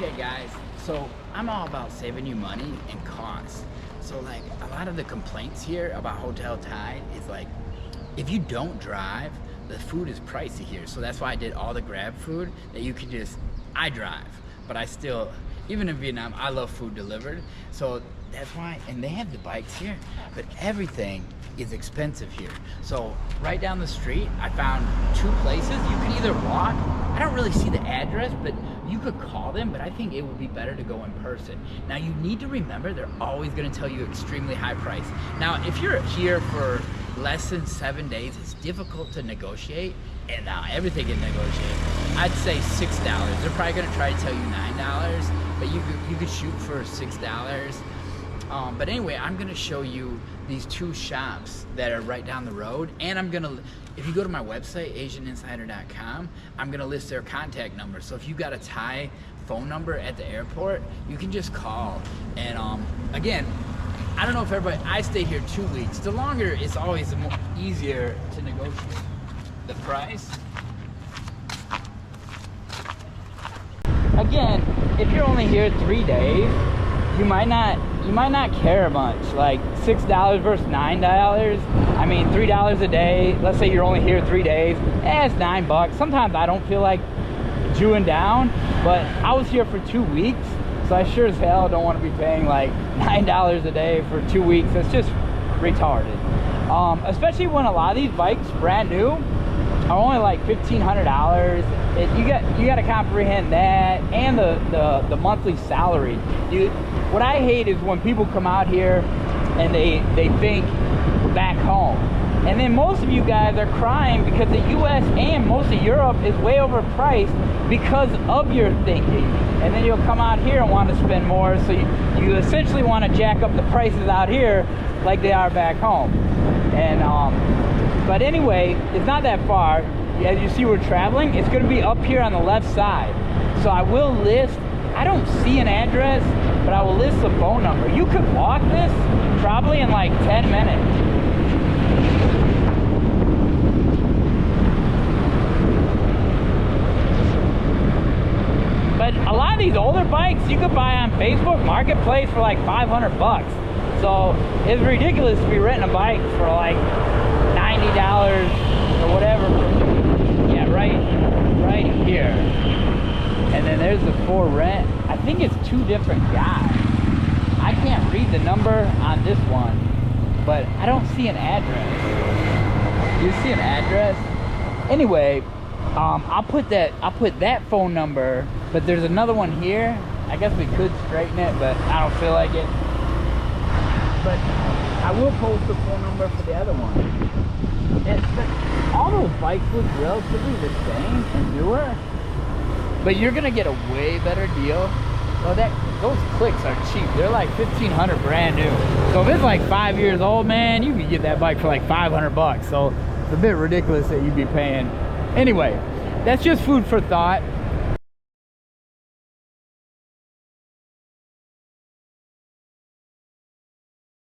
Okay guys, so I'm all about saving you money and costs. So like a lot of the complaints here about Hotel Thai is like, if you don't drive, the food is pricey here. So that's why I did all the grab food that you can just, I drive, but I still, even in Vietnam, I love food delivered. So that's why, and they have the bikes here, but everything is expensive here. So right down the street, I found 2 places. You can either walk, I don't really see the address, but you could call them, but I think it would be better to go in person. Now you need to remember, they're always gonna tell you extremely high price. Now, if you're here for less than 7 days, it's difficult to negotiate, and now everything is negotiated. I'd say $6. They're probably gonna try to tell you $9, but you could shoot for $6. But anyway, I'm gonna show you these 2 shops that are right down the road, and I'm gonna, if you go to my website, asianinsider.com, I'm gonna list their contact number. So if you got a Thai phone number at the airport, you can just call. And again, I don't know if everybody, I stayed here 2 weeks. The longer, it's always easier to negotiate the price. Again, if you're only here 3 days, you might not care much. Like $6 versus $9. I mean, $3 a day. Let's say you're only here 3 days. It's $9. Sometimes I don't feel like chewing down, but I was here for 2 weeks, so I sure as hell don't want to be paying like $9 a day for 2 weeks. That's just retarded. Especially when a lot of these bikes, brand new, are only like $1,500. You got to comprehend that and the monthly salary. What I hate is when people come out here and they think back home, and then most of you guys are crying because the US and most of Europe is way overpriced because of your thinking, and then you'll come out here and want to spend more, so you essentially want to jack up the prices out here like they are back home. And but anyway, it's not that far. As you see, we're traveling. It's going to be up here on the left side. So I will list, I don't see an address, but I will list the phone number. You could walk this probably in like 10 minutes. But a lot of these older bikes you could buy on Facebook Marketplace for like 500 bucks. So it's ridiculous to be renting a bike for like $90 or whatever. Yeah, right here. And then there's the for rent. I think it's 2 different guys. I can't read the number on this one, but I don't see an address. You see an address? Anyway, I'll put that phone number, but there's another one here. I guess we could straighten it, but I don't feel like it. But I will post the phone number for the other one. And all those bikes look relatively the same and newer, but you're gonna get a way better deal. Well, those clicks are cheap. They're like $1,500 brand new. So if it's like 5 years old, man, you can get that bike for like 500 bucks. So it's a bit ridiculous that you'd be paying. Anyway, that's just food for thought.